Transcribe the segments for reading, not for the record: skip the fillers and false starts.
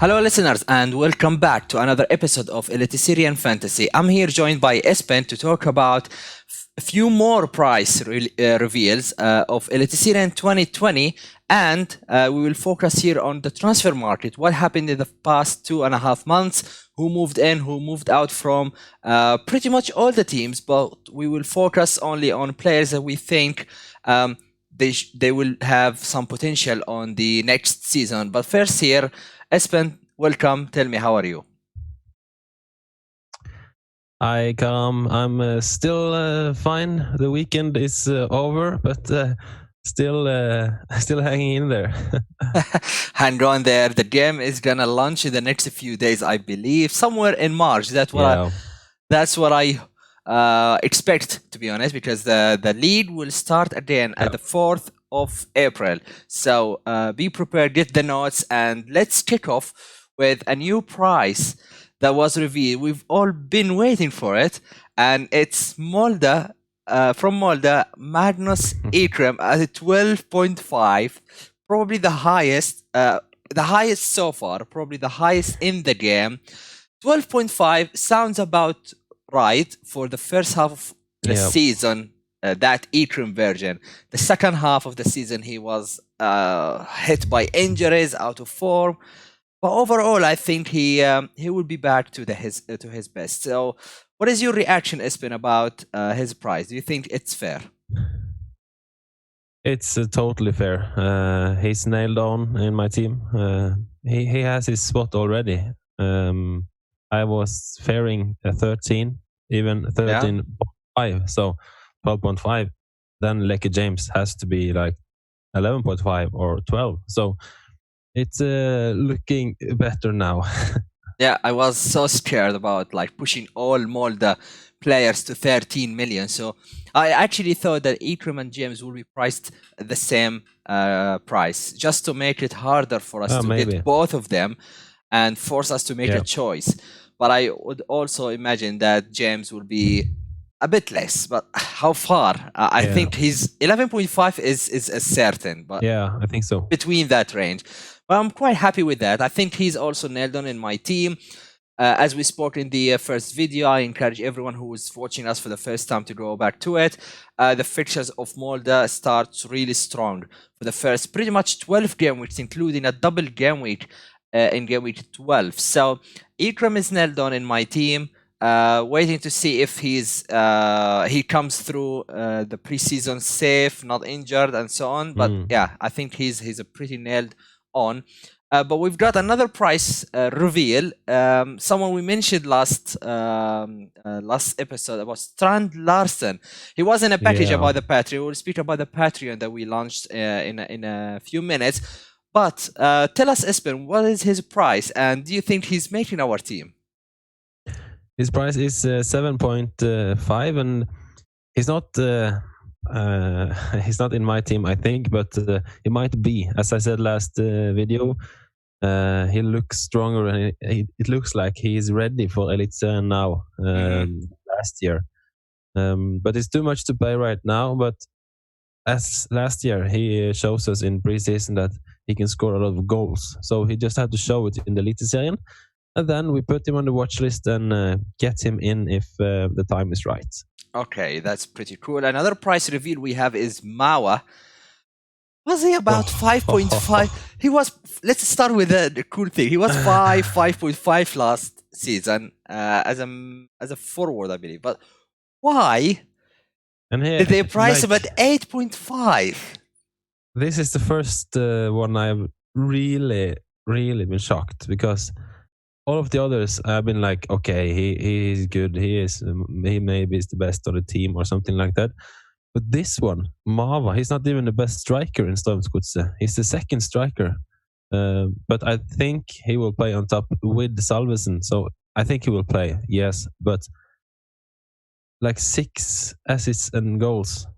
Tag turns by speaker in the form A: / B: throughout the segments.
A: Hello, listeners, and welcome back to another episode of Eliteserien Fantasy. I'm here joined by Espen to talk about a few more price reveals of Eliteserien 2020, and we will focus here on the transfer market. What happened in the past 2.5 months? Who moved in? Who moved out from? Pretty much all the teams, but we will focus only on players that we think they will have some potential on the next season. But first here, Espen, welcome. Tell me, how are you?
B: Hi, Karam. I'm still fine. The weekend is over, but still hanging in there.
A: Hang on there. The game is gonna launch in the next few days, I believe, somewhere in March. That's what I expect, to be honest, because the league will start again at the 4th of April. So be prepared, get the notes, and let's kick off with a new prize that was revealed. We've all been waiting for it, and it's Molde, from Molde, Magnus Ekram at 12.5, probably the highest so far, probably the highest in the game. 12.5 sounds about right for the first half of the season, that Ekram version. The second half of the season, he was hit by injuries, out of form. But overall, I think he will be back to his best. So, what is your reaction, Espen, about his price? Do you think it's fair?
B: It's totally fair. He's nailed on in my team. He has his spot already. I was fearing 13, even 13.5, so 12.5. Then Lecky James has to be like 11.5 or 12. So it's looking better now.
A: Yeah, I was so scared about like pushing all Molde players to 13 million. So I actually thought that Ekram and James will be priced at the same price, just to make it harder for us to get both of them and force us to make a choice. But I would also imagine that James will be a bit less. But how far? I think his 11.5 is certain. But
B: yeah, I think so.
A: Between that range. But I'm quite happy with that. I think he's also nailed on in my team. As we spoke in the first video, I encourage everyone who is watching us for the first time to go back to it. The fixtures of Molde starts really strong for the first pretty much 12 game weeks, including a double game week in game week 12. So Ekram is nailed on in my team. Waiting to see if he comes through the preseason safe, not injured, and so on. But yeah, I think he's a pretty nailed on. But we've got another price reveal. Someone we mentioned last episode about Strand Larsen. He was in a package about the Patreon. We'll speak about the Patreon that we launched in a few minutes. But tell us, Espen, what is his price, and do you think he's making our team?
B: His price is 7.5, and he's not in my team, I think, but he might be. As I said last video, he looks stronger, and it looks like he is ready for Eliteserien now. Last year, but it's too much to pay right now. But as last year, he shows us in preseason that he can score a lot of goals. So he just had to show it in the Eliteserien. And then we put him on the watch list and get him in if the time is right.
A: Okay, that's pretty cool. Another price reveal we have is Mawa. Was he about 5.5? He was. Let's start with the cool thing. He was 5.5 last season as a forward, I believe. But why did they price him at 8.5?
B: This is the first one I've really been shocked, because all of the others I've been like, okay, he's good. He maybe is the best on the team or something like that. But this one, Mava, he's not even the best striker in Stormsgodset. He's the second striker. But I think he will play on top with Salvesen. So I think he will play, yes. But like 6 assists and goals.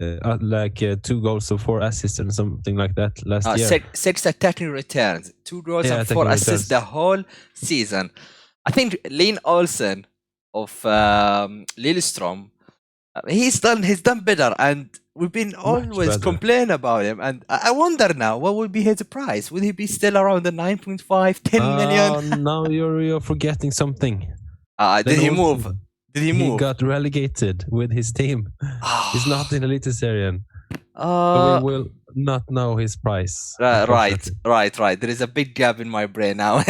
B: Like 2 goals or 4 assists and something like that last year.
A: 6 attacking returns, 2 goals and 4 assists the whole season. I think Lene Olsen of Lillestrøm, he's done better. And we've been always complain about him, and I wonder now what would be his price. Would he be still around the 9.5, 10 million?
B: Now you're forgetting something.
A: Did he move? Did he move?
B: He got relegated with his team. He's not in Eliteserien.
A: So
B: we will not know his price.
A: Right. There is a big gap in my brain now.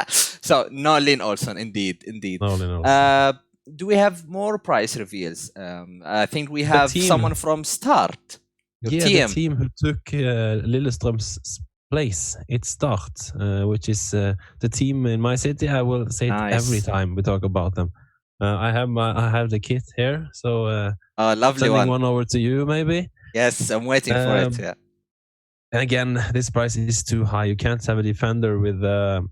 A: So no Lynn Olsen, indeed.
B: No Lynn Olsen.
A: Do we have more price reveals? I think we have someone from Start.
B: The team who took Lillestrøm's place. It's Start, which is the team in my city. I will say it every time we talk about them. I have the kit here, so
A: lovely
B: sending one over to you, maybe.
A: Yes, I'm waiting for it. Yeah.
B: And again, this price is too high. You can't have a defender with a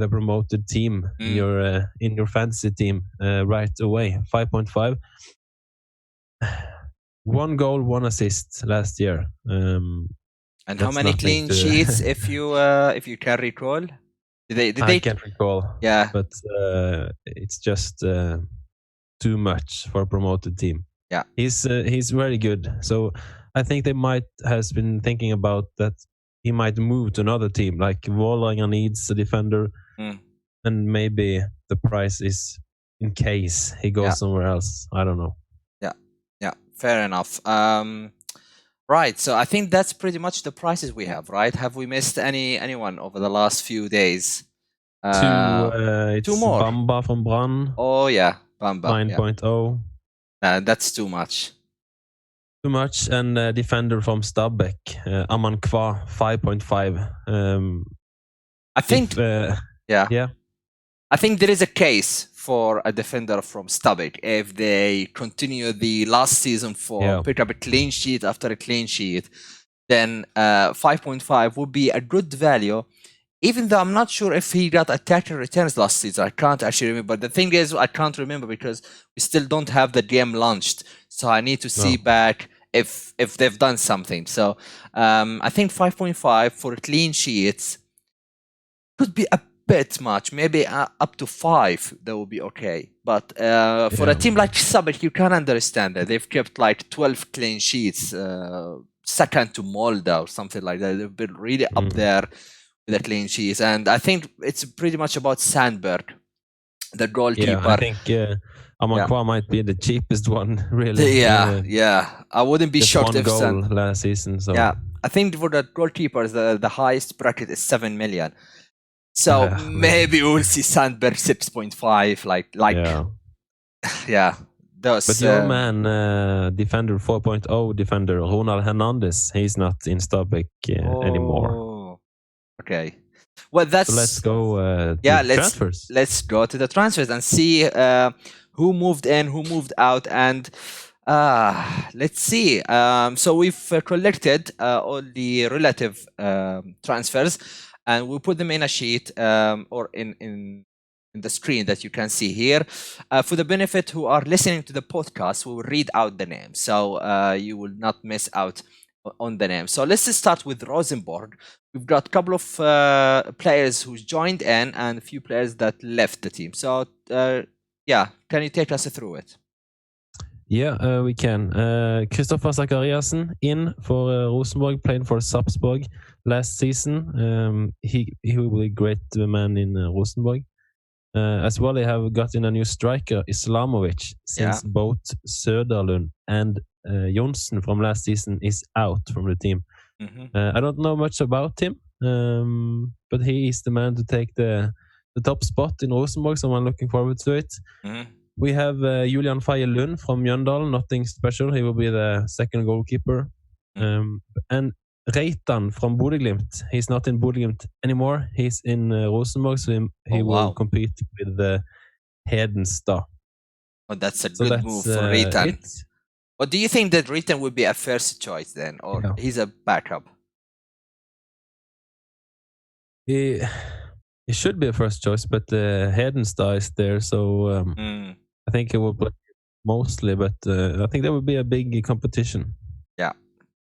B: promoted team in your fantasy team right away. 5.5. 1 goal, 1 assist last year.
A: And how many clean sheets, if you can recall?
B: I can't recall.
A: Yeah,
B: but it's just too much for a promoted team.
A: Yeah,
B: he's very good. So I think they might has been thinking about that. He might move to another team, like Vålerenga needs a defender, and maybe the price is in case he goes somewhere else. I don't know.
A: Yeah, fair enough. Right, so I think that's pretty much the prices we have, right? Have we missed anyone over the last few days?
B: Two more. Bamba from Brann.
A: Oh yeah, Bamba
B: 9.0.
A: That's too much.
B: Too much. And defender from Stabæk, Aman Kva, 5.5.
A: I think I think there is a case for a defender from Stabæk if they continue the last season for pick up a clean sheet after a clean sheet. Then 5.5 would be a good value. Even though I'm not sure if he got attacking returns last season, I can't actually remember. The thing is, I can't remember because we still don't have the game launched, so I need to see back if they've done something. So I think 5.5 for clean sheets could be a bit much. Maybe up to 5, that would be okay. But for a team like Stabæk, you can understand that they've kept like 12 clean sheets, second to Molde or something like that. They've been really up there. The clean sheets, and I think it's pretty much about Sandberg, the goalkeeper.
B: Yeah, I think Amankwa might be the cheapest one, really.
A: Yeah. I wouldn't be shocked if
B: goal last season. So
A: yeah, I think for the goalkeepers, the highest bracket is 7 million. So maybe we'll see Sandberg 6.5, Those,
B: but your man, defender 4.0 defender Ronald Hernandez, he's not in Stabæk anymore.
A: Okay, well that's.
B: So let's go. Transfers.
A: Let's go to the transfers and see who moved in, who moved out, and let's see. So we've collected all the relative transfers, and we put them in a sheet or in the screen that you can see here. For the benefit who are listening to the podcast, we will read out the names, so you will not miss out on the name. So let's start with Rosenborg. We've got a couple of players who joined in and a few players that left the team. So can you take us through it?
B: Yeah, we can. Kristoffer Zakariasen in for Rosenborg, playing for Sarpsborg last season. He will be a great man in Rosenborg. As well, they have gotten a new striker, Islamovic, since both Söderlund and Jonsen from last season is out from the team. I don't know much about him, but he is the man to take the top spot in Rosenborg, so I'm looking forward to it. We have Julian Faye Lund from Mjøndalen, nothing special. He will be the second goalkeeper. And Reitan from Bodø/Glimt, he's not in Bodø/Glimt anymore. He's in Rosenborg, so he will compete with Hedenstad.
A: Oh, that's a good move for Reitan. But do you think that Reitan would be a first choice then, or he's a backup?
B: He should be a first choice, but Hedenstad is there, so I think he will play mostly, but I think there will be a big competition. Yeah.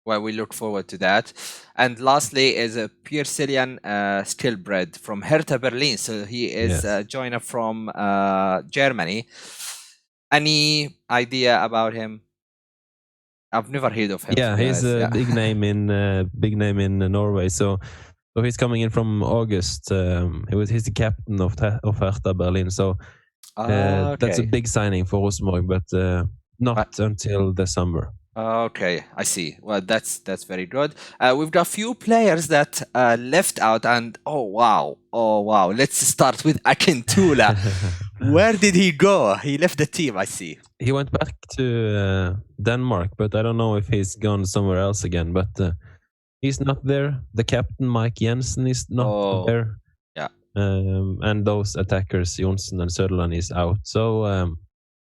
A: Well, we look forward to that. And lastly is Pierre Silian Skillbred from Hertha Berlin. So he is a joiner from Germany. Any idea about him? I've never heard of him.
B: Yeah, he's a big name in Norway. So he's coming in from August. He's the captain of Hertha Berlin. So that's a big signing for Rosenborg, but not until the summer.
A: Okay, I see. Well, that's very good. We've got a few players that left out, and oh wow. Let's start with Akintula. Where did he go? He left the team, I see.
B: He went back to Denmark, but I don't know if he's gone somewhere else again. But he's not there. The captain, Mike Jensen, is not there.
A: Yeah.
B: And those attackers, Jonsen and Söderland, is out. So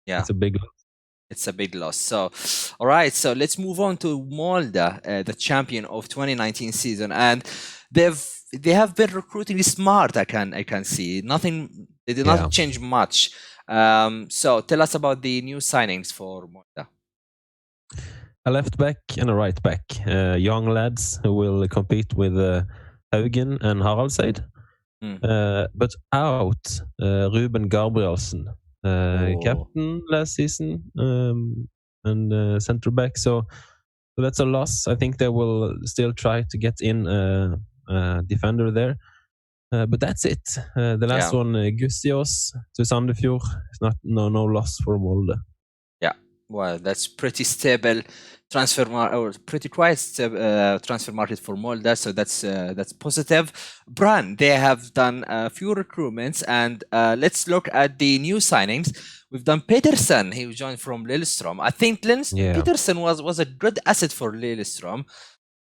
A: yeah,
B: it's a big loss.
A: It's a big loss. So, all right. So let's move on to Molde, the champion of 2019 season, and they have been recruiting smart. I can see nothing. They did not change much. So tell us about the new signings for Molde.
B: A left back and a right back, young lads who will compete with Haugen and Haraldseid. But out Ruben Gabrielsen, captain last season, and center back. So that's a loss. I think they will still try to get in a defender there. But that's it. The last one, Gussiås to Sandefjord. It's no loss for Molde.
A: Yeah, well, that's pretty stable transfer or pretty quiet transfer market for Molde, so that's positive. Brann, they have done a few recruitments, and let's look at the new signings. We've done Peterson. He joined from Lillestrøm. I think Peterson was a good asset for Lillestrøm.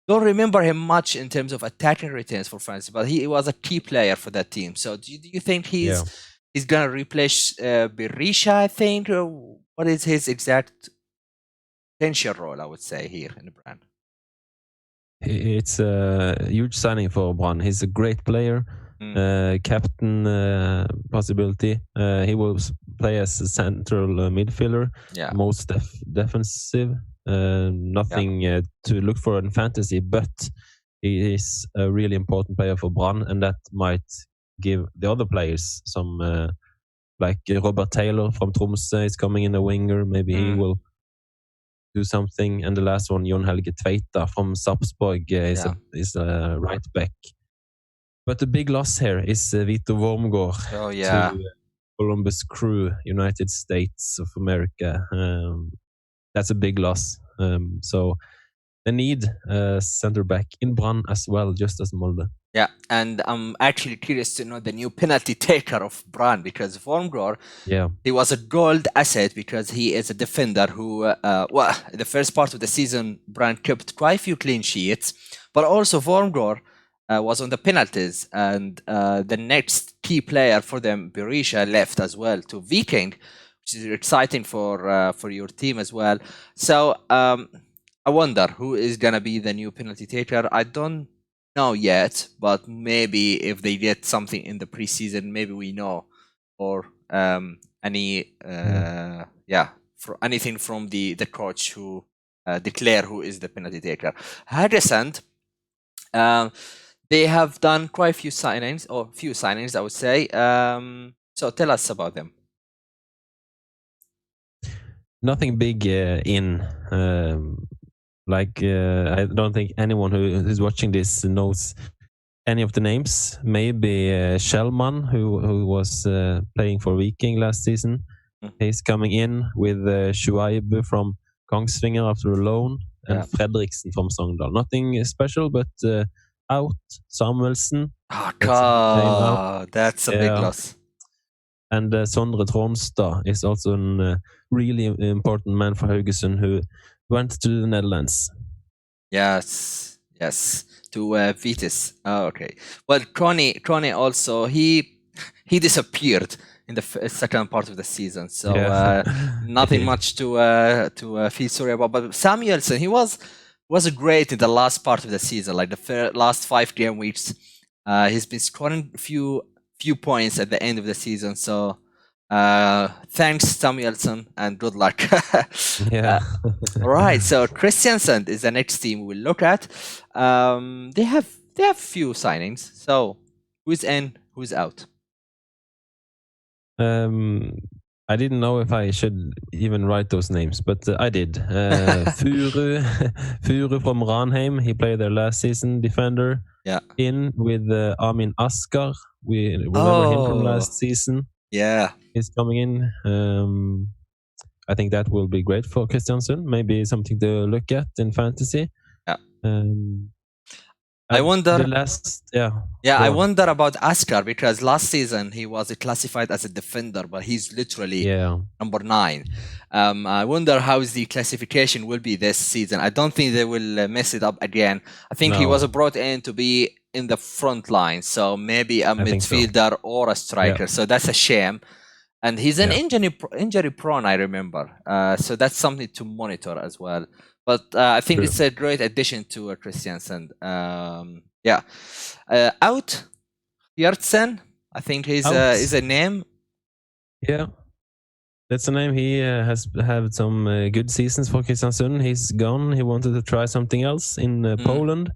A: Don't remember him much in terms of attacking returns for France, but he was a key player for that team. So do you think he's gonna replace Berisha, I think? Or what is his exact potential role, I would say, here in the Brann?
B: It's a huge signing for Brann. He's a great player, captain possibility. He will play as a central midfielder, most defensive. Nothing to look for in fantasy, but he is a really important player for Brann, and that might give the other players some, like Robert Taylor from Tromsø is coming in a winger. Maybe he will do something. And the last one, Jon Helge Tveita from Sarpsborg, is a right back. But the big loss here is Vito Wormgård to Columbus Crew, United States of America. That's a big loss. So they need a center back in Brann as well, just as Molde.
A: Yeah, and I'm actually curious to know the new penalty taker of Brann, because Wormgård, he was a gold asset because he is a defender who, the first part of the season, Brann kept quite a few clean sheets, but also Wormgård was on the penalties, and the next key player for them, Berisha, left as well to Viking, which is exciting for your team as well. So I wonder who is gonna be the new penalty taker. I don't know yet, but maybe if they get something in the preseason, maybe we know, or anything from the coach who declare who is the penalty taker. Haugesund, they have done quite a few signings, I would say. So tell us about them.
B: Nothing big in. I don't think anyone who is watching this knows any of the names. Maybe Schellmann, who was playing for Viking last season. He's coming in with Shuaib from Kongsvinger after a loan, and Fredriksen from Sogndal. Nothing special, but out. Samuelsen.
A: Oh, God, that's a big loss.
B: And Sondre Tronstad is also a really important man for Haugesund, who went to the Netherlands.
A: Yes, to Vitesse. Oh, okay. Well, Crony also, he disappeared in the second part of the season, so nothing much to feel sorry about. But Samuelsen, he was great in the last part of the season, like the last 5 game weeks. He's been scoring few points at the end of the season, so thanks Samuelsen, and good luck. All right, so Kristiansand is the next team we'll look at. They have few signings. So who's in, who's out?
B: I didn't know if I should even write those names, but I did. Furu, Furu from Ranheim. He played there last season. Defender.
A: Yeah.
B: In with Armin Askar. We remember him from last season.
A: Yeah.
B: He's coming in. I think that will be great for Kristiansund. Maybe something to look at in fantasy.
A: Yeah.
B: I
A: wonder. I
B: wonder
A: about Askar, because last season he was classified as a defender, but he's literally number 9. I wonder how the classification will be this season. I don't think they will mess it up again. I think he was brought in to be in the front line, so maybe a midfielder or a striker. So that's a shame. And he's an injury prone, I remember. So that's something to monitor as well. But I think it's a great addition to Kristiansund. Out Hjertsen, I think is a name.
B: Yeah, that's a name. He has had some good seasons for Kristiansund. He's gone. He wanted to try something else in Poland.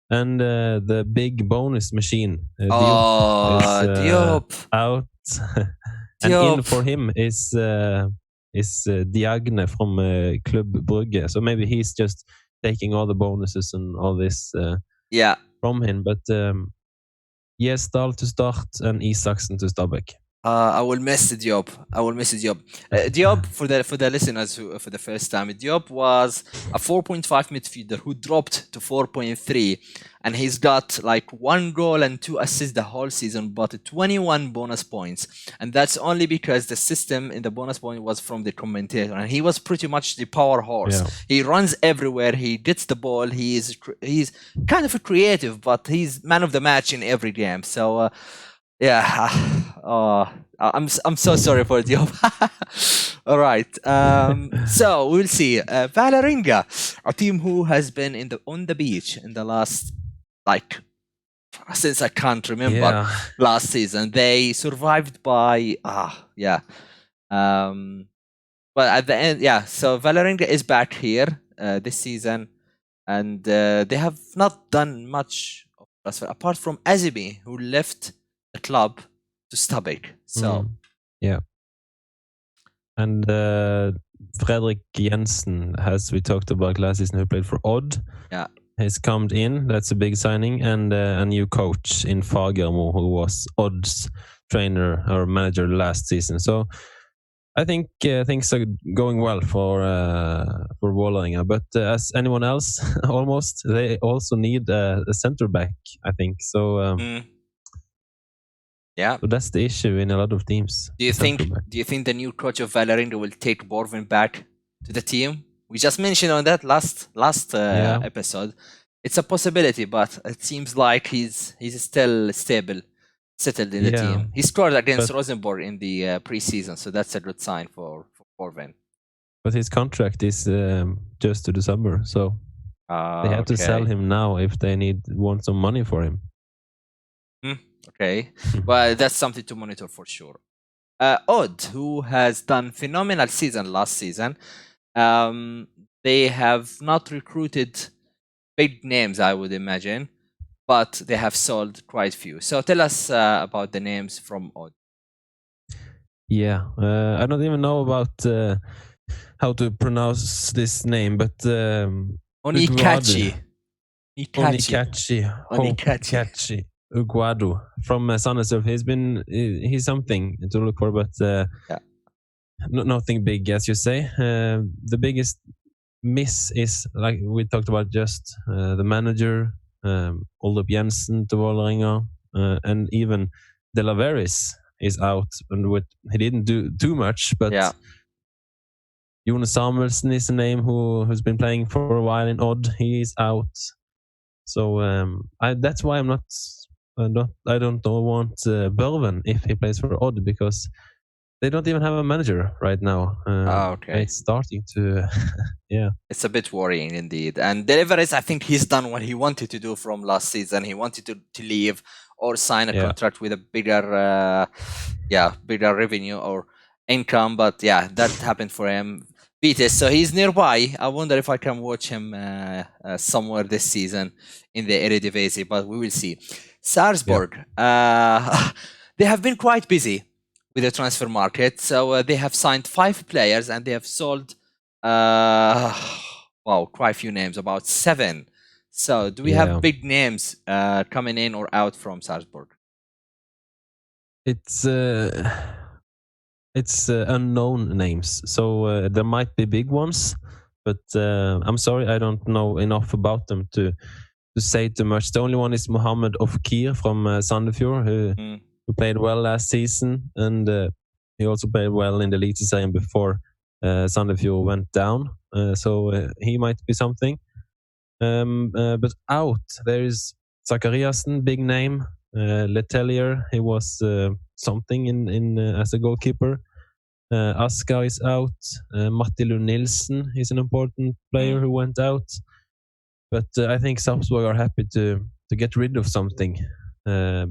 B: And the big bonus machine,
A: Diop,
B: out. And in for him is Diagne from Club Brugge. So maybe he's just taking all the bonuses and all this from him. But Gjesdal to start and Isaksen to Stabæk.
A: I will miss Diop. Diop, for the listeners who for the first time, Diop was a 4.5 midfielder who dropped to 4.3, and he's got like 1 goal and 2 assists the whole season, but 21 bonus points, and that's only because the system in the bonus point was from the commentator, and he was pretty much the power horse. He runs everywhere. He gets the ball. He's kind of a creative, but he's man of the match in every game. So. I'm so sorry for Diop. All right. So we'll see. Vålerenga, a team who has been on the beach in the last, since I can't remember last season. They survived by but at the end, so Vålerenga is back here this season, and they have not done much apart from Azimi, who left the club to Stabæk. So
B: and Fredrik Jensen, as we talked about last season, who played for Odd, has come in. That's a big signing, and a new coach in Fagermo, who was Odd's trainer or manager last season. So I think things are going well for Vålerenga, but as anyone else, almost, they also need a center back, I think. So. So that's the issue in a lot of teams.
A: Do you think the new coach of Vålerenga will take Borvin back to the team? We just mentioned on that last episode. It's a possibility, but it seems like he's still settled in the team. He scored against Rosenborg in the preseason, so that's a good sign for Borvin.
B: But his contract is just to the summer, so they have to sell him now if they want some money for him.
A: Okay, well, that's something to monitor for sure. Odd, who has done phenomenal season last season, they have not recruited big names, I would imagine, but they have sold quite few. So tell us about the names from Odd.
B: I don't even know about how to pronounce this name, but
A: Onikachi.
B: Uguadu from Sandnes. He's something to look for, but nothing big, as you say. The biggest miss is, like we talked about, just the manager, Olof Jensen to Vålerenga, and even De La Veris is out, and he didn't do too much, but Jonas Samuelsen is a name who's been playing for a while in Odd. He's out, so that's why I don't want Børven if he plays for Odd, because they don't even have a manager right now. It's starting to,
A: It's a bit worrying indeed. And De La Veris, I think he's done what he wanted to do from last season. He wanted to leave or sign a contract with a bigger revenue or income. But that happened for him. Vites, so he's nearby. I wonder if I can watch him somewhere this season in the Eredivisie, but we will see. Sarpsborg, they have been quite busy with the transfer market. So they have signed 5 players and they have sold, quite a few names, about 7. So do we have big names coming in or out from Salzburg?
B: It's unknown names, so there might be big ones, but I'm sorry, I don't know enough about them to say too much. The only one is Mohammed Ofkir from Sandefjord, who played well last season, and he also played well in the Eliteserien before Sandefjord went down. So he might be something. But out there is Zachariasen, big name. Letelier, he was something in as a goalkeeper. Askar is out. Matti Lund Nilsen is an important player who went out. But I think Sarpsborg are happy to get rid of something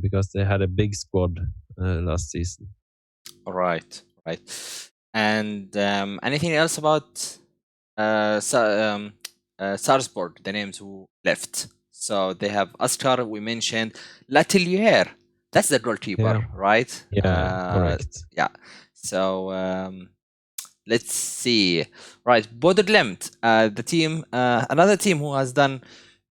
B: because they had a big squad last season.
A: Right. And anything else about Sarpsborg, the names who left? So they have Askar, we mentioned. Letelier, that's the goalkeeper, right?
B: Yeah, correct.
A: Yeah. So let's see. Right, Bodø/Glimt, the team, another team who has done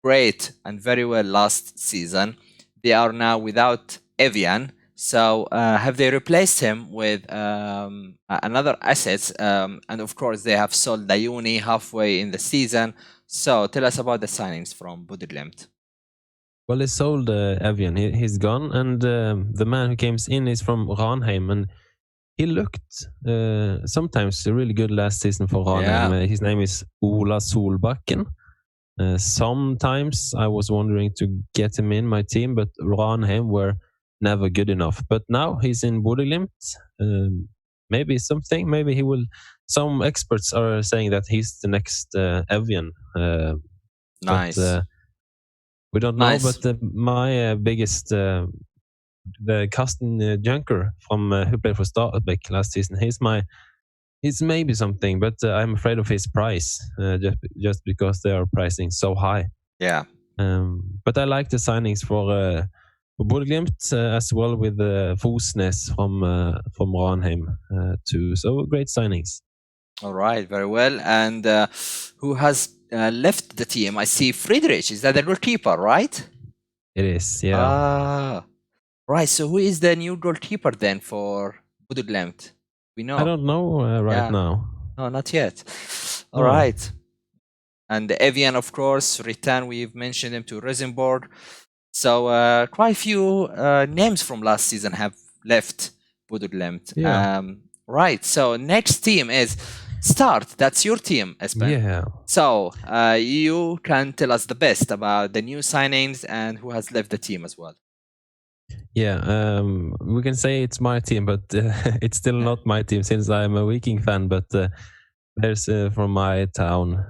A: great and very well last season. They are now without Evian. So have they replaced him with another assets? And of course, they have sold Dayuni halfway in the season. So tell us about the signings from Bodø/Glimt.
B: Well, they sold Evian. He's gone, and the man who came in is from Ranheim, and he looked sometimes really good last season for Ranheim.
A: Yeah.
B: His name is Ola Solbakken. Sometimes I was wondering to get him in my team, but Ranheim were never good enough. But now he's in Bodø/Glimt. Maybe something. Maybe he will. Some experts are saying that he's the next Evian.
A: Nice.
B: But, we don't know. But my biggest, the Carsten Junker from who played for Stabæk last season. He's maybe something, but I'm afraid of his price just because they are pricing so high.
A: Yeah.
B: But I like the signings for Bodø/Glimt as well with Fosnes from Ranheim too. So great signings.
A: All right, very well. And who has left the team? I see Friedrich. Is that the goalkeeper, right?
B: It is, yeah.
A: Right. So who is the new goalkeeper then for Bodø/Glimt? We know.
B: I don't know right now.
A: No, not yet. All right. And Evian, of course, return. We've mentioned him to Rosenborg. So quite a few names from last season have left Bodø/Glimt.
B: Yeah.
A: Right. So next team is Start. That's your team, Espen.
B: Yeah.
A: So you can tell us the best about the new signings and who has left the team as well.
B: Yeah, we can say it's my team, but it's still not my team since I'm a Viking fan. But there's from my town.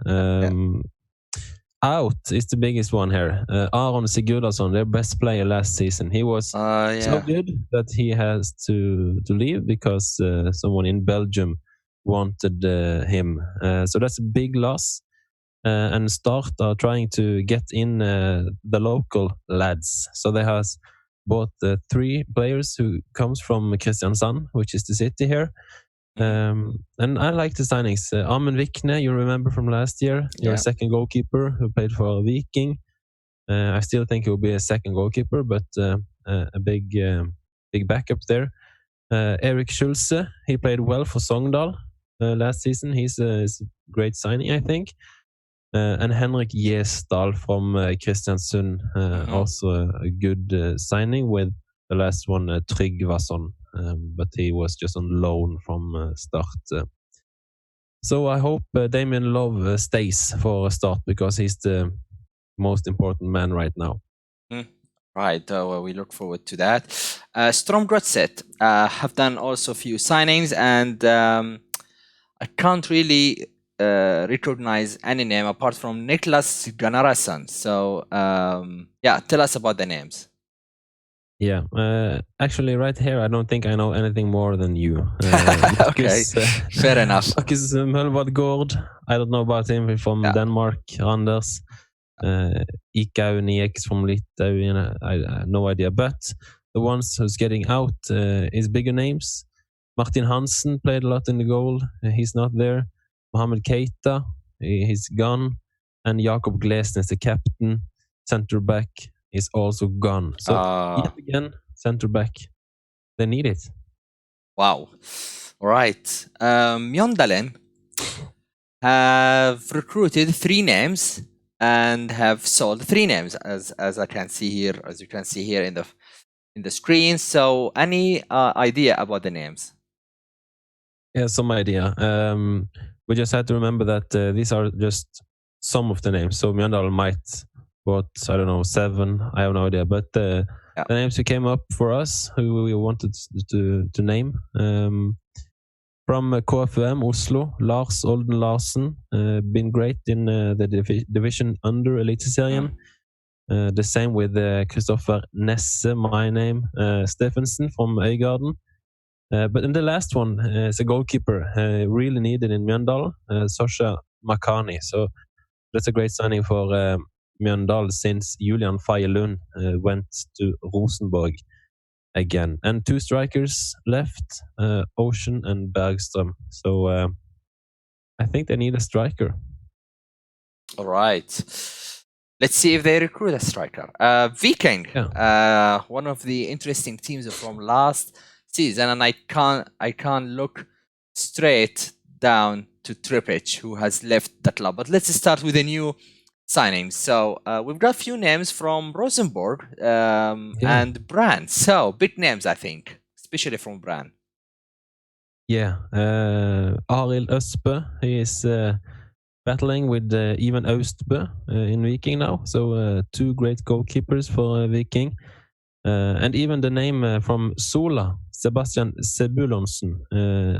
B: Out is the biggest one here. Aron Sigurdarsson, their best player last season. He was so good that he has to leave because someone in Belgium wanted him. So that's a big loss. And Start are trying to get in the local lads. So they have bought 3 players who comes from Kristiansand, which is the city here. And I like the signings. Amund Vikne, you remember from last year, your second goalkeeper who played for Viking. I still think he will be a second goalkeeper, but a big backup there. Erik Schulze, he played well for Sogndal last season. He's a great signing, I think. And Henrik Gjesdal from Kristiansund, also a good signing with the last one, Tryggvason, but he was just on loan from Start. So I hope Damien Love stays for Start because he's the most important man right now.
A: Right, well, we look forward to that. Storm Grotset have done also a few signings, and I can't really recognize any name apart from Niklas Gunnarsson. So tell us about the names.
B: Yeah, actually, right here, I don't think I know anything more than you.
A: Okay, fair enough.
B: Markus Mølvad Gård, I don't know about him. He's from Denmark. Anders, Ikau Nieks from Litauen. I have no idea. But the ones who's getting out is bigger names. Martin Hansen played a lot in the goal. He's not there. Mohamed Keita, he's gone. And Jakob Glesnes, the captain, center back, is also gone. So yet again, center back, they need it.
A: Wow. All right. Mjøndalen have recruited 3 names and have sold 3 names, as I can see here, as you can see here in the screen. So, any idea about the names?
B: Yeah, some idea. We just had to remember that these are just some of the names. So Mjøndalen might bought, I don't know, 7. I have no idea. But the names who came up for us, who we wanted to name. From KFUM Oslo, Lars Olden Larsen, been great in the division under Eliteserien. The same with Kristoffer Nesse, my name, Stephensen from Øygarden. But in the last one, as a goalkeeper, really needed in Mjøndalen, Sosha Makani. So that's a great signing for Mjøndalen since Julian Faye-Lund went to Rosenborg again. And 2 strikers left, Ocean and Bergström. So I think they need a striker.
A: All right. Let's see if they recruit a striker. Viking, one of the interesting teams from last season, and I can't look straight down to Tripic, who has left the club. But let's start with the new signings. So we've got a few names from Rosenborg and Brann. So big names, I think, especially from Brann.
B: Yeah, Arild Østbø, he is battling with Ivan Austbø in Viking now. So 2 great goalkeepers for Viking. And even the name from Sola, Sebastian Sebulonsen.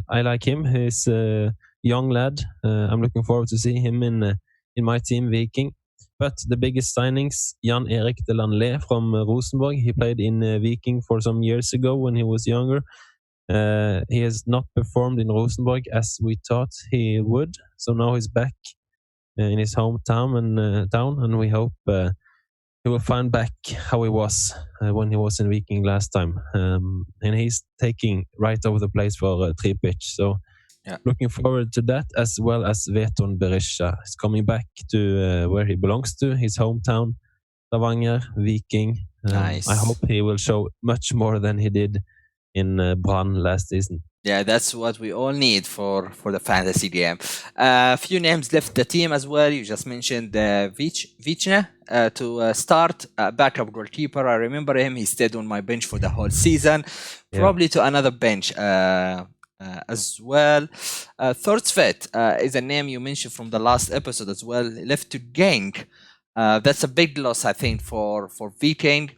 B: I like him. He's a young lad. I'm looking forward to see him in my team, Viking. But the biggest signings, Jan Erik de Lanley from Rosenborg. He played in Viking for some years ago when he was younger. He has not performed in Rosenborg as we thought he would. So now he's back in his hometown and we hope he will find back how he was when he was in Viking last time. And he's taking right over the place for Tripic. So looking forward to that, as well as Veton Berisha. He's coming back to where he belongs to, his hometown, Stavanger, Viking.
A: Nice.
B: I hope he will show much more than he did in Brann last season.
A: Yeah, that's what we all need for the fantasy game. A few names left the team as well. You just mentioned Vichne to start, backup goalkeeper. I remember him. He stayed on my bench for the whole season. Probably to another bench as well. Thorstvedt is a name you mentioned from the last episode as well. Left to Genk. That's a big loss, I think, for Viking.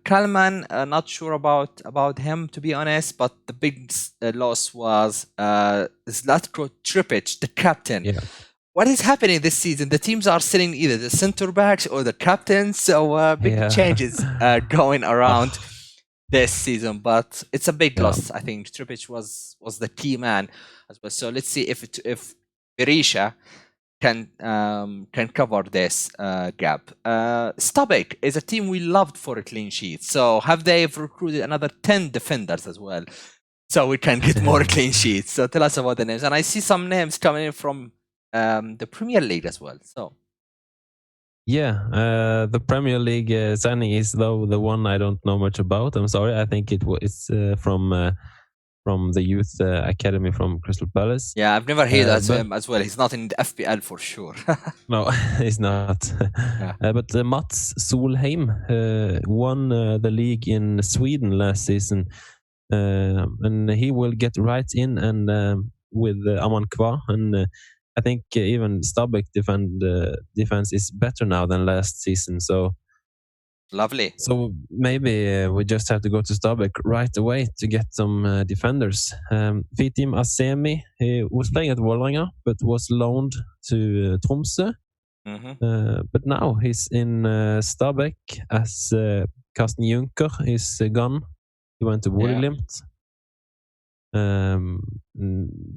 A: Kalman, not sure about him, to be honest, but the big loss was Zlatko Tripic, the captain.
B: Yeah.
A: What is happening this season? The teams are selling either the center backs or the captains, so big changes going around this season. But it's a big loss. I think Tripic was the key man as well. So let's see if Berisha can cover this gap. Stabæk is a team we loved for a clean sheet. So have they recruited another 10 defenders as well, so we can get more clean sheets? So tell us about the names. And I see some names coming in from the Premier League as well. So
B: the Premier League signing is though the one I don't know much about. I'm sorry. I think it's from the youth academy from Crystal Palace.
A: Yeah, I've never heard of him as well. He's not in the FPL for sure.
B: No, he's not. But Mats Solheim won the league in Sweden last season. And he will get right in and with Aman Kva. And I think even Stabæk defense is better now than last season. So
A: lovely.
B: So maybe we just have to go to Stabæk right away to get some defenders. Fitim Asemi, he was playing at Vålerenga but was loaned to Tromsø. But now he's in Stabæk as Carsten Junker is gone. He went to Bodø/Glimt.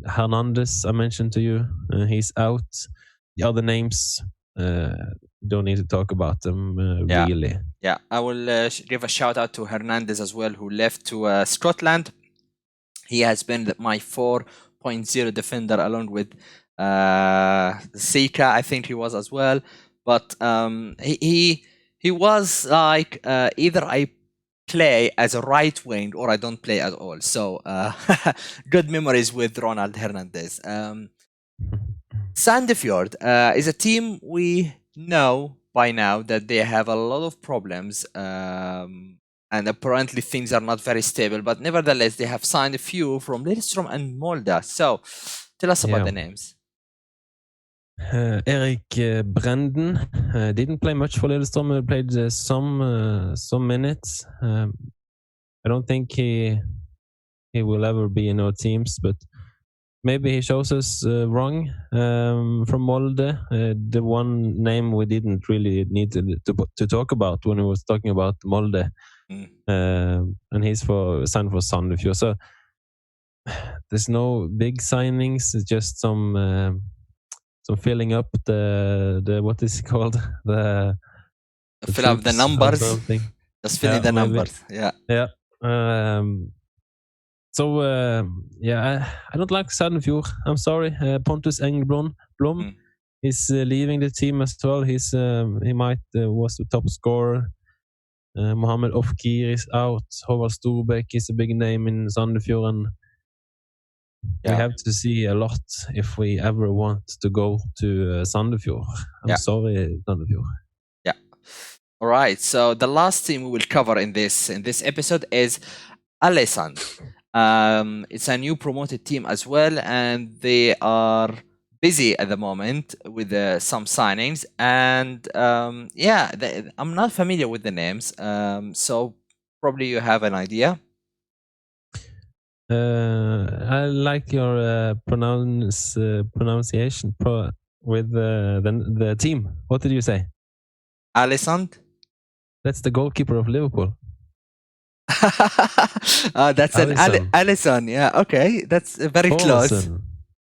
B: Hernandez, I mentioned to you, he's out. The other names, don't need to talk about them really.
A: Yeah, I will give a shout out to Hernandez as well, who left to Scotland. He has been my 4.0 defender along with Sika, I think he was as well. But he was like either I play as a right wing or I don't play at all. So good memories with Ronald Hernandez. Sandefjord is a team we know by now that they have a lot of problems, and apparently things are not very stable. But nevertheless, they have signed a few from Lillestrøm and Molde. So tell us about the names.
B: Erik Brenden didn't play much for Lillestrøm. He played some minutes. I don't think he will ever be in our teams, but maybe he shows us wrong. From Molde, the one name we didn't really need to talk about when we was talking about Molde, and he's signed for Sandefjord. So there's no big signings. It's just some filling up the what is it called, the
A: fill up the numbers. Just filling the numbers.
B: Yeah. So I don't like Sandefjord. I'm sorry. Pontus Engblom is leaving the team as well. He might was the top scorer. Mohammed Ofkir is out. Håvard Storbekk is a big name in Sandefjord, and we have to see a lot if we ever want to go to Sandefjord. I'm sorry, Sandefjord.
A: Yeah. All right. So the last team we will cover in this episode is Alesand. It's a new promoted team as well, and they are busy at the moment with some signings. And I'm not familiar with the names, so probably you have an idea.
B: I like your pronunciation with the team. What did you say?
A: Alesand?
B: That's the goalkeeper of Liverpool.
A: That's Alisson. Yeah, okay, that's very close.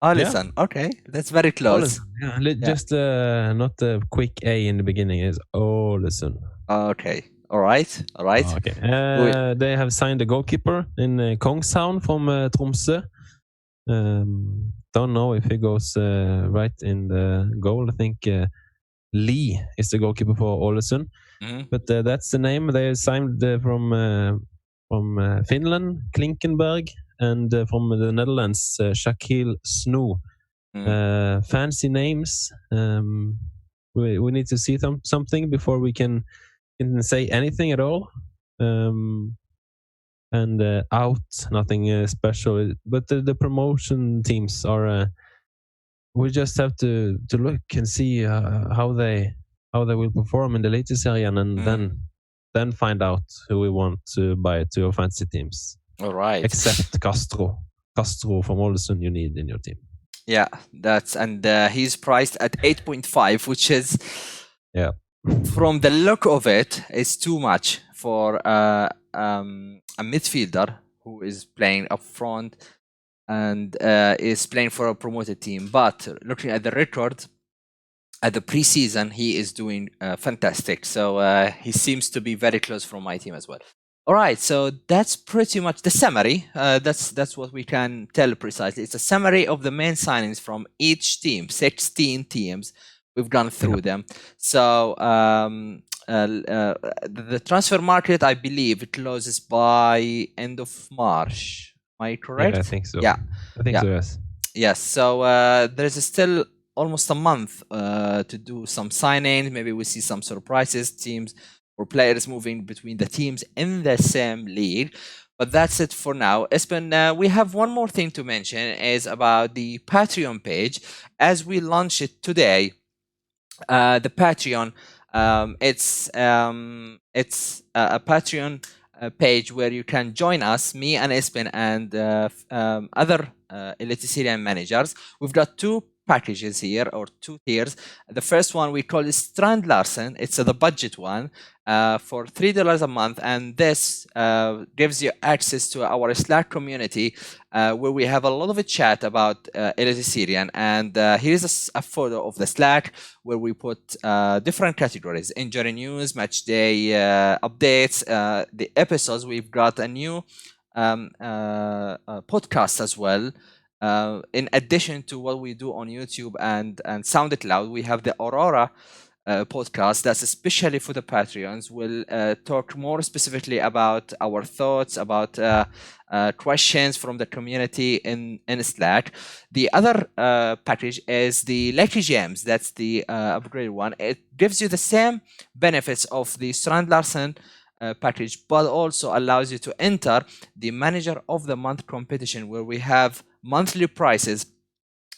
A: Alisson. Yeah. Okay, that's very close.
B: Yeah. Just not a quick A in the beginning. Is Alisson.
A: Okay. All right.
B: Okay. They have signed a goalkeeper in Kongshavn from Tromsø. Don't know if he goes right in the goal. I think Lee is the goalkeeper for Ålesund. But that's the name. They signed from Finland, Klinkenberg, and from the Netherlands, Shakil Snow. Fancy names. We need to see something before we can say anything at all. And out, nothing special. But the promotion teams are. We just have to look and see how they will perform in the Eliteserien, and then find out who we want to buy to our fantasy teams.
A: All right.
B: Except Castro from Ålesund you need in your team.
A: Yeah, and he's priced at 8.5, which is from the look of it, is too much for a midfielder who is playing up front and is playing for a promoted team. But looking at the record, at the preseason, he is doing fantastic. So he seems to be very close from my team as well. All right, so that's pretty much the summary. That's what we can tell precisely. It's a summary of the main signings from each team, 16 teams. We've gone through them. So the transfer market, I believe, it closes by end of March. Am I correct?
B: Yeah, I think so.
A: Yeah,
B: I think so. Yes.
A: Yes. So there's still almost a month to do some signings. Maybe we see some surprises, teams or players moving between the teams in the same league. But that's it for now. Espen, we have one more thing to mention is about the Patreon page. As we launch it today, the Patreon, it's a Patreon page where you can join us, me and Espen and other Eliteserien managers. We've got two packages here, or two tiers. The first one we call is Strand Larsen. It's the budget one for $3 a month, and this gives you access to our Slack community where we have a lot of a chat about Eliteserien. And here's a photo of the Slack where we put different categories: injury news, match day updates, the episodes. We've got a new podcasts as well. In addition to what we do on YouTube and SoundCloud, we have the Aurora podcast that's especially for the Patreons. We'll talk more specifically about our thoughts, about questions from the community in Slack. The other package is the Lucky Gems. That's the upgraded one. It gives you the same benefits of the Strand Larsen package, but also allows you to enter the Manager of the Month competition, where we have monthly prizes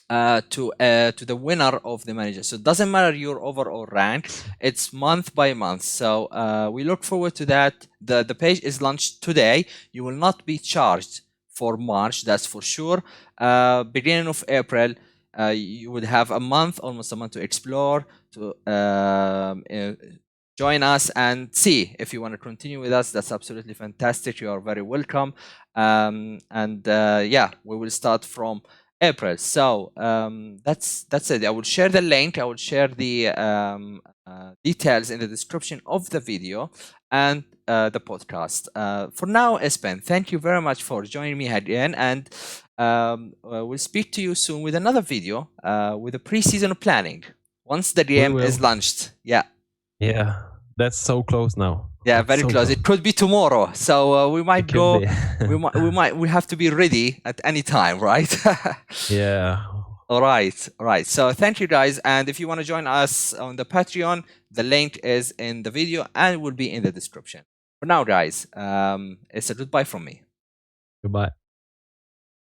A: to the winner of the manager. So it doesn't matter your overall rank, it's month by month. So we look forward to that. The page is launched today. You will not be charged for March, that's for sure. Beginning of April, you would have almost a month to explore, to join us and see if you want to continue with us. That's absolutely fantastic. You are very welcome. Yeah, we will start from April. So that's it. I will share the link. I will share the details in the description of the video and the podcast. For now, Espen, thank you very much for joining me again, and we'll speak to you soon with another video with the pre-season planning once the game is launched.
B: Yeah, that's so close now.
A: Yeah, very so close. It could be tomorrow, so we might go. we have to be ready at any time, right?
B: Yeah.
A: All right. So thank you guys, and if you want to join us on the Patreon, the link is in the video and will be in the description. For now, guys, it's a goodbye from me.
B: Goodbye.